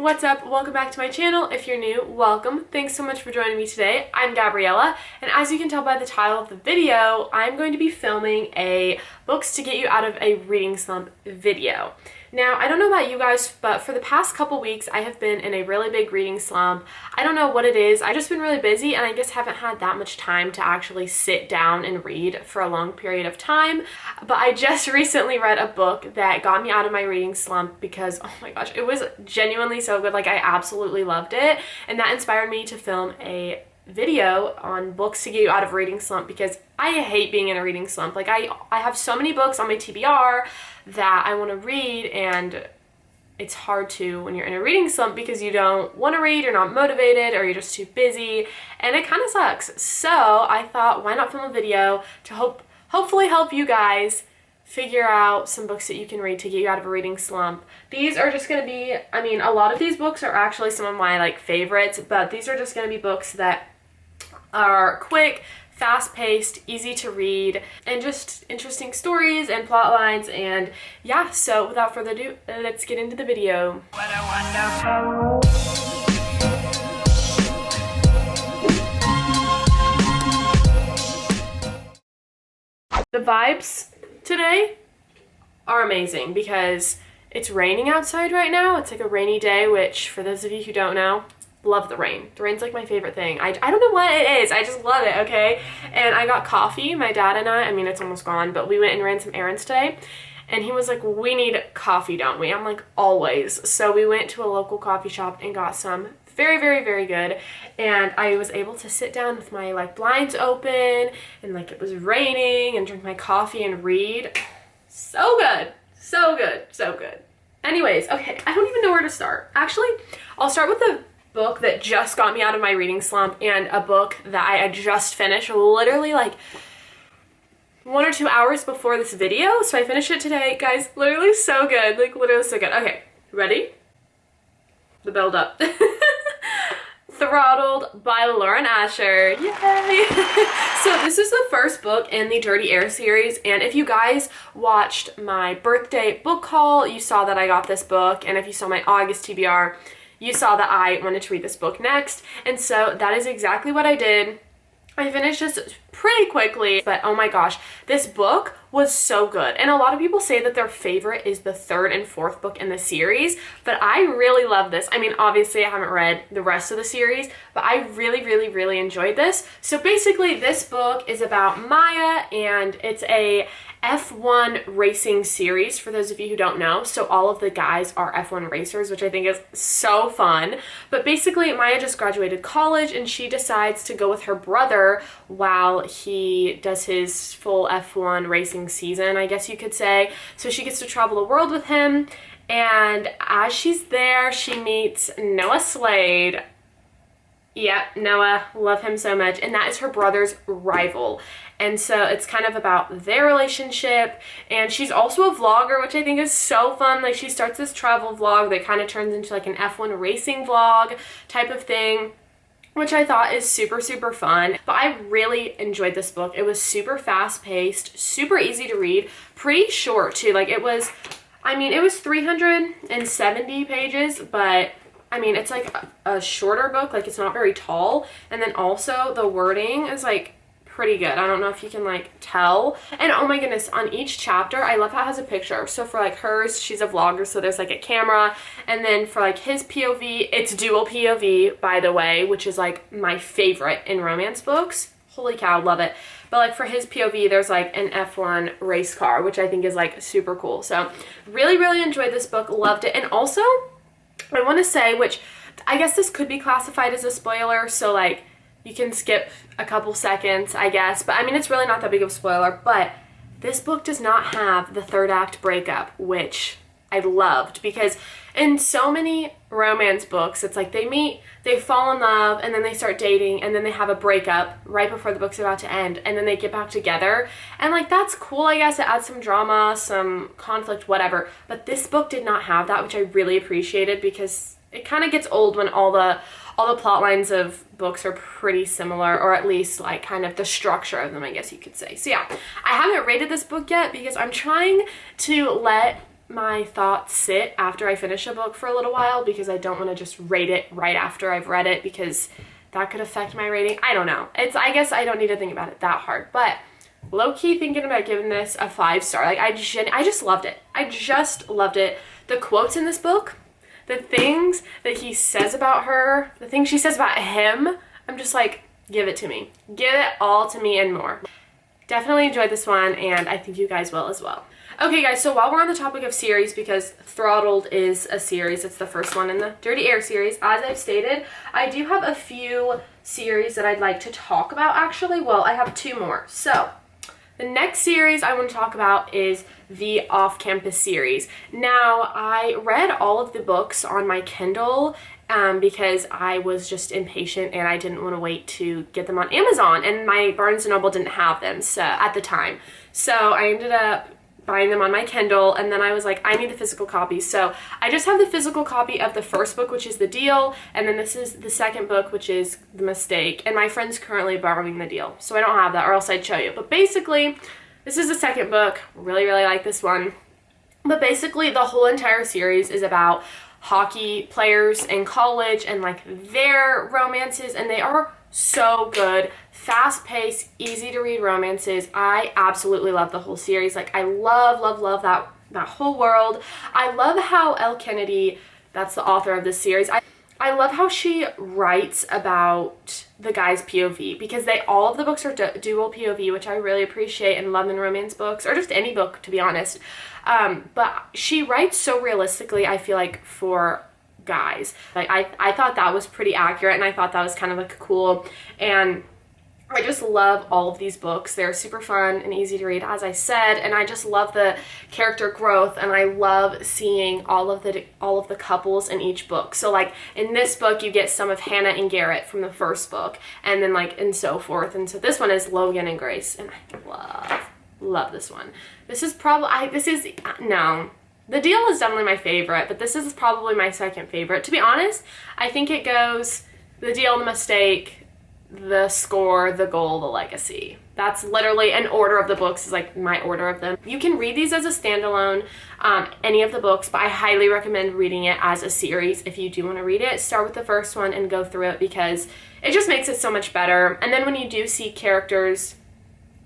What's up? Welcome back to my channel. If you're new, welcome. Thanks so much for joining me today. I'm Gabriella, and as you can tell by the title of the video, I'm going to be filming a books to get you out of a reading slump video. Now, I don't know about you guys, but for the past couple weeks, I have been in a really big reading slump. I don't know what it is. I've just been really busy, and I just haven't had that much time to actually sit down and read for a long period of time. But I just recently read a book that got me out of my reading slump because, oh my gosh, it was genuinely so good. Like, I absolutely loved it, and that inspired me to film a video on books to get you out of a reading slump because I hate being in a reading slump. Like, I have so many books on my TBR that I want to read, and it's hard to when you're in a reading slump because you don't want to read, you're not motivated, or you're just too busy, and it kind of sucks. So I thought, why not film a video to hopefully help you guys figure out some books that you can read to get you out of a reading slump. These are just going to be, I mean, a lot of these books are actually some of my favorites, but these are just going to be books that are quick, fast-paced, easy to read, and just interesting stories and plot lines. And yeah, so without further ado, let's get into the video. What a wonderful. The vibes today are amazing because it's raining outside right now. It's like a rainy day, which for those of you who don't know, love the rain. The rain's like my favorite thing. I don't know what it is. I just love it, okay? And I got coffee, my dad and I mean, it's almost gone, but we went and ran some errands today. And he was like, we need coffee, don't we? I'm like, always. So we went to a local coffee shop and got some. Very, very, very good. And I was able to sit down with my blinds open and it was raining and drink my coffee and read. So good. So good. So good. Anyways, okay, I don't even know where to start. Actually, I'll start with the book that just got me out of my reading slump and a book that I just finished literally 1 or 2 hours before this video. So I finished it today, guys. Literally so good. Literally so good. Okay, ready? The build up. Throttled by Lauren Asher. Yay! So this is the first book in the Dirty Air series, and if you guys watched my birthday book haul, you saw that I got this book, and if you saw my August TBR, you saw that I wanted to read this book next, and so that is exactly what I did. I finished this pretty quickly, but oh my gosh, this book was so good. And a lot of people say that their favorite is the third and fourth book in the series, but I really love this. I mean, obviously I haven't read the rest of the series, but I really, really, really enjoyed this. So basically this book is about Maya, and it's a F1 racing series for those of you who don't know. So all of the guys are F1 racers, which I think is so fun. But basically Maya just graduated college and she decides to go with her brother while he does his full F1 racing season, I guess you could say. So she gets to travel the world with him, and as she's there, she meets Noah Slade. Yeah, Noah, love him so much, and that is her brother's rival. And so it's kind of about their relationship, and she's also a vlogger, which I think is so fun. She starts this travel vlog that kind of turns into an F1 racing vlog type of thing, which I thought is super, super fun. But I really enjoyed this book. It was super fast-paced, super easy to read, pretty short too. It was 370 pages, but I mean, it's a shorter book. It's not very tall. And then also the wording is pretty good. I don't know if you can tell. And oh my goodness, on each chapter, I love how it has a picture. So for hers, she's a vlogger, so there's a camera. And then for his POV, it's dual POV, by the way, which is my favorite in romance books. Holy cow, love it. But for his POV, there's an F1 race car, which I think is super cool. So really, really enjoyed this book, loved it. And also, I want to say, which I guess this could be classified as a spoiler, so you can skip a couple seconds, I guess, but I mean, it's really not that big of a spoiler, but this book does not have the third act breakup, which I loved, because in so many romance books, it's they meet, they fall in love, and then they start dating, and then they have a breakup right before the book's about to end, and then they get back together, and that's cool, I guess. It adds some drama, some conflict, whatever, but this book did not have that, which I really appreciated, because it kind of gets old when all the plot lines of books are pretty similar, or at least kind of the structure of them, I guess you could say. So yeah, I haven't rated this book yet because I'm trying to let my thoughts sit after I finish a book for a little while because I don't want to just rate it right after I've read it because that could affect my rating. I don't know. I guess I don't need to think about it that hard, but low-key thinking about giving this a 5-star. Like, I just loved it. I just loved it. The quotes in this book, the things that he says about her, the things she says about him, I'm just like, give it to me. Give it all to me and more. Definitely enjoyed this one, and I think you guys will as well. Okay, guys, so while we're on the topic of series, because Throttled is a series, it's the first one in the Dirty Air series, as I've stated, I do have a few series that I'd like to talk about, actually. Well, I have 2 more. So, the next series I want to talk about is the Off-Campus series. Now, I read all of the books on my Kindle because I was just impatient and I didn't want to wait to get them on Amazon, and my Barnes & Noble didn't have them at the time. So I ended up buying them on my Kindle, and then I was like, I need the physical copy. So I just have the physical copy of the first book, which is The Deal, and then this is the second book, which is The Mistake, and my friend's currently borrowing The Deal, so I don't have that, or else I'd show you. But basically, this is the second book. Really, really like this one. But basically, the whole entire series is about hockey players in college and like their romances, and they are so good. Fast-paced, easy-to-read romances. I absolutely love the whole series. Like, I love that whole world. I love how Elle Kennedy, that's the author of this series, I love how she writes about the guy's POV, because all of the books are dual POV, which I really appreciate and love in romance books, or just any book, to be honest. But she writes so realistically, I feel like, for guys. Like, I thought that was pretty accurate, and I thought that was kind of like cool, and I just love all of these books. They're super fun and easy to read, as I said, and I just love the character growth, and I love seeing all of the couples in each book. So like in this book, you get some of Hannah and Garrett from the first book, and then like and so forth. And so this one is Logan and Grace, and I love this one. The Deal is definitely my favorite, but this is probably my second favorite. To be honest, I think it goes The Deal, The Mistake, The Score, The Goal, The Legacy. That's literally an order of the books, is like my order of them. You can read these as a standalone, any of the books, but I highly recommend reading it as a series. If you do want to read it, start with the first one and go through it, because it just makes it so much better. And then when you do see characters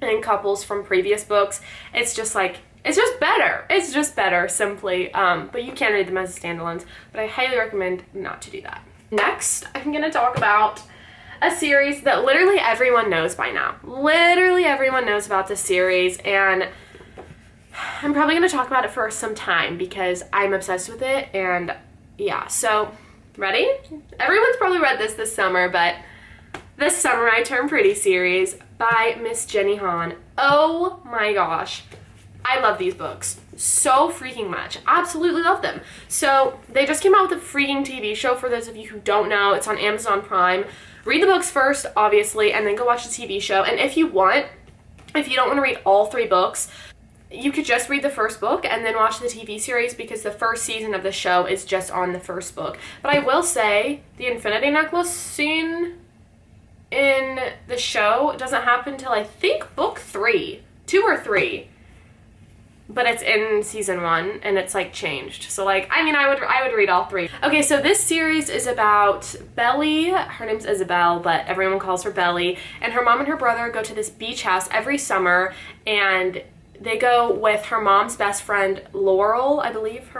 and couples from previous books, it's just better. It's just better, simply. But you can read them as standalones, but I highly recommend not to do that. Next, I'm going to talk about a series that literally everyone knows by now. Literally everyone knows about this series, and I'm probably going to talk about it for some time because I'm obsessed with it, and yeah, so, ready? Everyone's probably read this summer, but This Summer I Turned Pretty series by Miss Jenny Han. Oh my gosh. I love these books so freaking much. Absolutely love them. So they just came out with a freaking TV show. For those of you who don't know, it's on Amazon Prime. Read the books first, obviously, and then go watch the TV show. And if you don't want to read all 3 books, you could just read the first book and then watch the TV series, because the first season of the show is just on the first book. But I will say, the Infinity Necklace scene in the show doesn't happen till I think book 3, 2 or 3. But it's in season 1, and it's like changed. So like, I mean, I would read all 3. Okay, so this series is about Belly. Her name's Isabel, but everyone calls her Belly. And her mom and her brother go to this beach house every summer, and they go with her mom's best friend, Laurel, I believe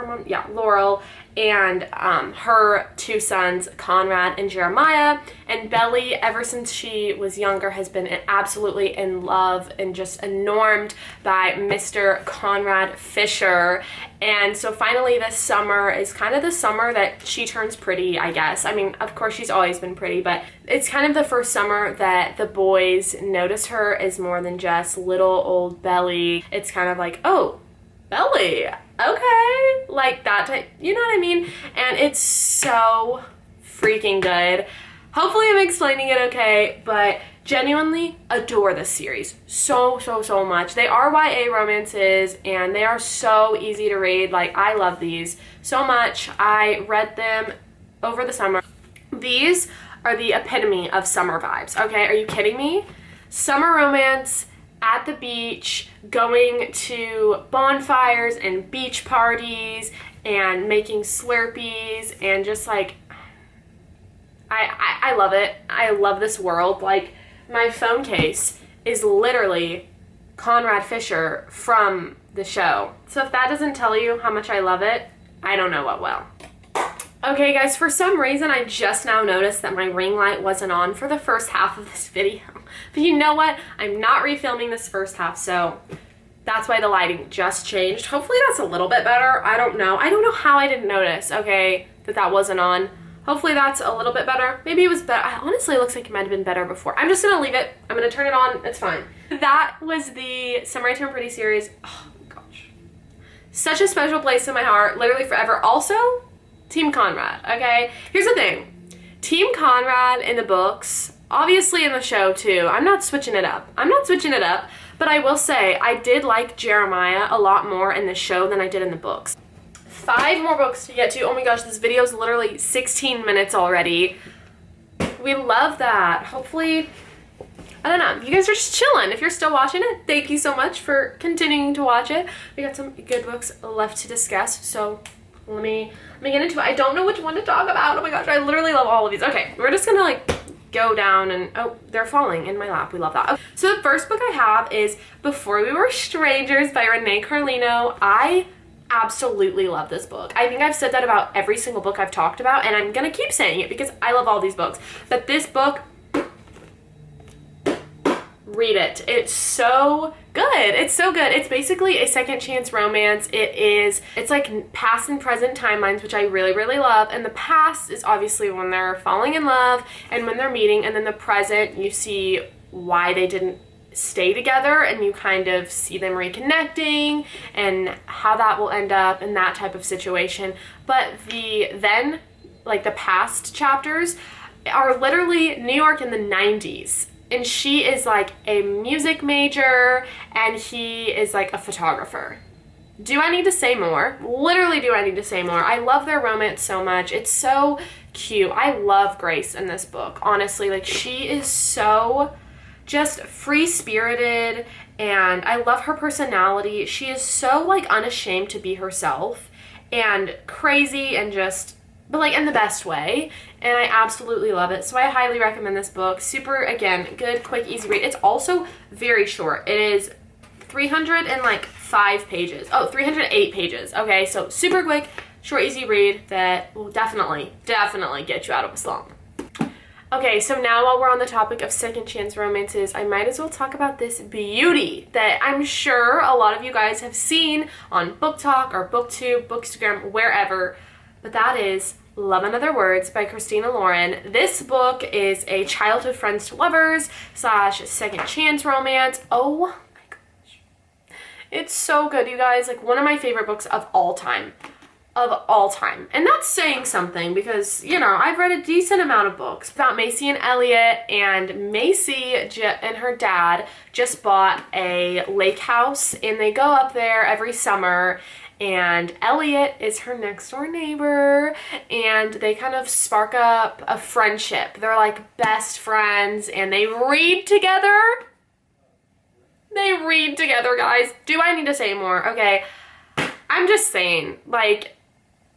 Laurel, and her 2 sons, Conrad and Jeremiah. And Belly, ever since she was younger, has been absolutely in love and just enamored by Mr. Conrad Fisher. And so finally this summer is kind of the summer that she turns pretty, I guess. I mean, of course she's always been pretty, but it's kind of the first summer that the boys notice her as more than just little old Belly. It's kind of like, oh, Belly, okay, like that type, you know what I mean? And it's so freaking good. Hopefully I'm explaining it okay, but genuinely adore this series so much. They are YA romances, and they are so easy to read. Like, I love these so much. I read them over the summer. These are the epitome of summer vibes, okay? Are you kidding me? Summer romance at the beach, going to bonfires and beach parties and making Slurpees and just like, I love it. I love this world. Like, my phone case is literally Conrad Fisher from the show. So if that doesn't tell you how much I love it, I don't know what will. Okay guys, for some reason I just now noticed that my ring light wasn't on for the first half of this video. But you know what? I'm not refilming this first half, so that's why the lighting just changed. Hopefully that's a little bit better. I don't know. I don't know how I didn't notice, okay, that wasn't on. Hopefully that's a little bit better. Maybe it was better. Honestly, it looks like it might have been better before. I'm just gonna leave it. I'm gonna turn it on. It's fine. That was the Summer I Turn Pretty series. Oh my gosh. Such a special place in my heart, literally forever. Also, Team Conrad, okay? Here's the thing. Team Conrad in the books, obviously in the show too. I'm not switching it up. But I will say, I did like Jeremiah a lot more in the show than I did in the books. 5 more books to get to. Oh my gosh, this video is literally 16 minutes already. We love that. Hopefully, I don't know, you guys are just chilling. If you're still watching it, thank you so much for continuing to watch it. We got some good books left to discuss, so let me get into it. I don't know which one to talk about. Oh my gosh, I literally love all of these. Okay, we're just gonna like go down and, oh, they're falling in my lap. We love that. Okay. So the first book I have is Before We Were Strangers by Renee Carlino. I absolutely love this book. I think I've said that about every single book I've talked about, and I'm gonna keep saying it because I love all these books. But this book, read it. It's so good. It's so good. It's basically a second chance romance. It's like past and present timelines, which I really, really love. And the past is obviously when they're falling in love and when they're meeting, and then the present, you see why they didn't stay together, and you kind of see them reconnecting and how that will end up in that type of situation. But the past chapters are literally New York in the 90s. And she is like a music major and he is like a photographer. Do I need to say more? Literally, do I need to say more? I love their romance so much. It's so cute. I love Grace in this book. Honestly, like, she is so just free-spirited, and I love her personality. She is so like unashamed to be herself and crazy and just, but like in the best way, and I absolutely love it. So I highly recommend this book. Super, again, good, quick, easy read. It's also very short. It is 305 pages. Oh, 308 pages. Okay, so super quick, short, easy read that will definitely get you out of a slump. Okay, so now while we're on the topic of second chance romances, I might as well talk about this beauty that I'm sure a lot of you guys have seen on Book Talk or BookTube, Bookstagram, wherever, but that is Love and Other Words by Christina Lauren. This book is a childhood friends to lovers / second chance romance. Oh my gosh. It's so good, you guys. Like, one of my favorite books of all time. And that's saying something because, you know, I've read a decent amount of books about Macy and Elliot, and Macy and her dad just bought a lake house, and they go up there every summer, and Elliot is her next door neighbor, and they kind of spark up a friendship. They're like best friends, and they read together. Guys. Do I need to say more? Okay. I'm just saying, like,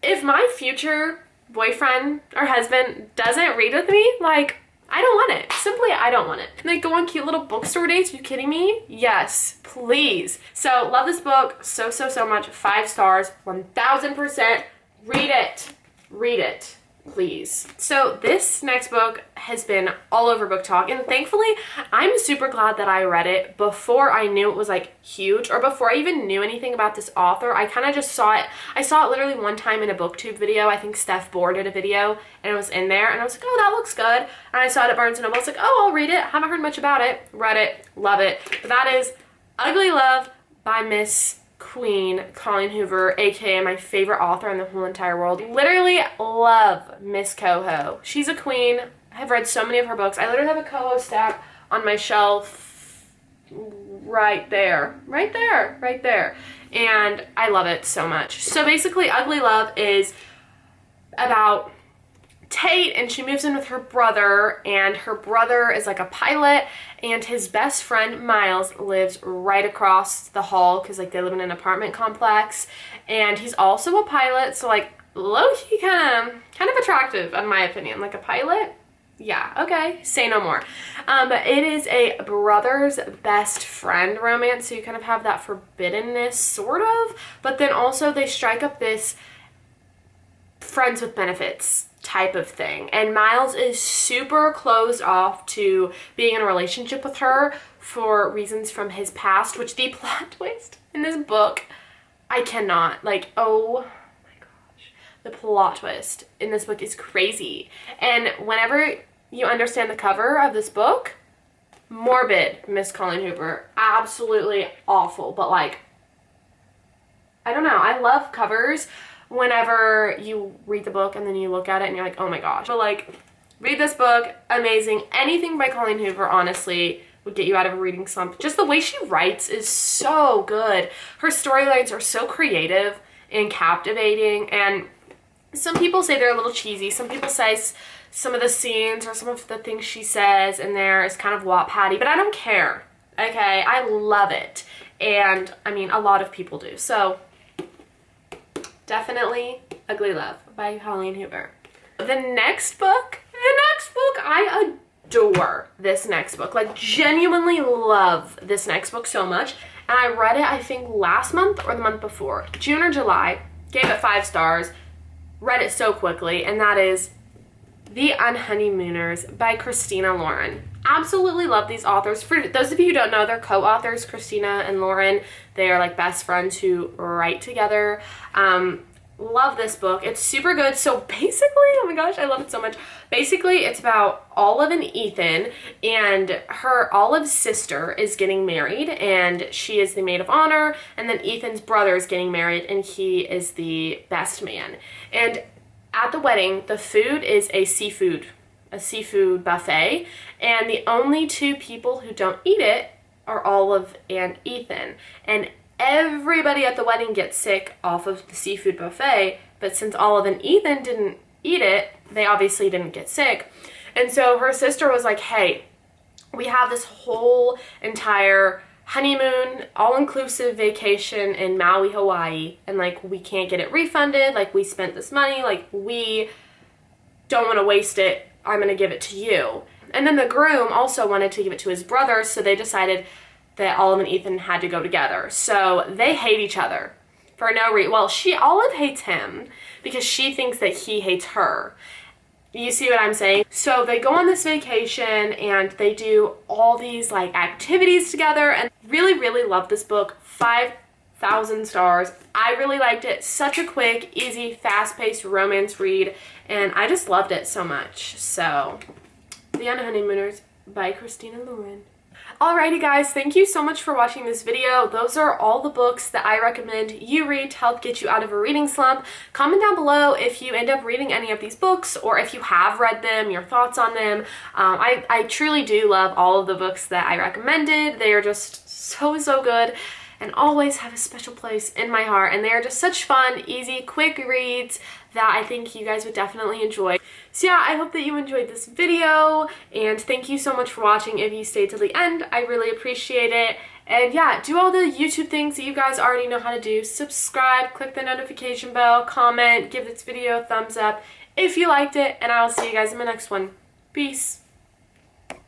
if my future boyfriend or husband doesn't read with me, like, I don't want it. Simply, I don't want it. Can they go on cute little bookstore dates? Are you kidding me? Yes, please. So, love this book so much. 5 stars, 1000%. Read it, please. So this next book has been all over Book Talk, and thankfully I'm super glad that I read it before I knew it was like huge, or before I even knew anything about this author. I kind of just saw it. I saw it literally one time in a BookTube video. I think Steph Bohr did a video and it was in there, and I was like, oh, that looks good. And I saw it at Barnes & Noble. I was like, oh, I'll read it. Haven't heard much about it. Read it. Love it. But that is Ugly Love by Miss Queen Colin Hoover, aka my favorite author in the whole entire world. Literally love Miss Coho. She's a queen. I've read so many of her books. I literally have a Coho stack on my shelf right there. And I love it so much. So basically, Ugly Love is about Tate, and she moves in with her brother, and her brother is like a pilot, and his best friend Miles lives right across the hall because like they live in an apartment complex, and he's also a pilot, so like low-key kind of attractive in my opinion. Like a pilot, yeah, okay, say no more. But it is a brother's best friend romance, so you kind of have that forbiddenness sort of, but then also they strike up this friends with benefits type of thing, and Miles is super closed off to being in a relationship with her for reasons from his past, which the plot twist in this book, I cannot, like, oh my gosh, the plot twist in this book is crazy. And whenever you understand the cover of this book, morbid, Miss Colin Hoover, absolutely awful, but like, I don't know, I love covers whenever you read the book and then you look at it and you're like, oh my gosh. But like, read this book, amazing. Anything by Colin Hoover, honestly, would get you out of a reading slump. Just the way she writes is so good. Her storylines are so creative and captivating, and some people say they're a little cheesy. Some people say some of the scenes or some of the things she says in there is kind of Wattpad-y, but I don't care, okay? I love it, and I mean, a lot of people do, so definitely Ugly Love by Colin Hoover. The next book, I adore this next book. Like, genuinely love this next book so much. And I read it, I think, last month or the month before. June or July. Gave it 5 stars. Read it so quickly. And that is The Honeymooners by Christina Lauren. Absolutely love these authors. For those of you who don't know, they're co-authors, Christina and Lauren. They are like best friends who write together. Love this book. It's super good. So basically, oh my gosh, I love it so much. Basically, it's about Olive and Ethan, and Olive's sister is getting married, and she is the maid of honor, and then Ethan's brother is getting married, and he is the best man. And at the wedding, the food is a seafood buffet, and the only 2 people who don't eat it are Olive and Ethan. And everybody at the wedding gets sick off of the seafood buffet, but since Olive and Ethan didn't eat it, they obviously didn't get sick. And so her sister was like, hey, we have this whole entire honeymoon, all-inclusive vacation in Maui, Hawaii, and like, we can't get it refunded, like, we spent this money, like, we don't want to waste it, I'm gonna give it to you. And then the groom also wanted to give it to his brother, so they decided that Olive and Ethan had to go together. So they hate each other for no reason. Well, Olive hates him because she thinks that he hates her. You see what I'm saying? So they go on this vacation and they do all these like activities together, and really, really love this book. 5,000 stars. I really liked it. Such a quick, easy, fast-paced romance read, and I just loved it so much. So, The Honeymooners by Christina Lauren. Alrighty guys, thank you so much for watching this video. Those are all the books that I recommend you read to help get you out of a reading slump. Comment down below if you end up reading any of these books, or if you have read them, your thoughts on them. I truly do love all of the books that I recommended. They are just so good and always have a special place in my heart, and they are just such fun, easy, quick reads that I think you guys would definitely enjoy. So yeah, I hope that you enjoyed this video, and thank you so much for watching. If you stayed till the end, I really appreciate it. And yeah, do all the YouTube things that you guys already know how to do. Subscribe, click the notification bell, comment, give this video a thumbs up if you liked it, and I will see you guys in my next one. Peace.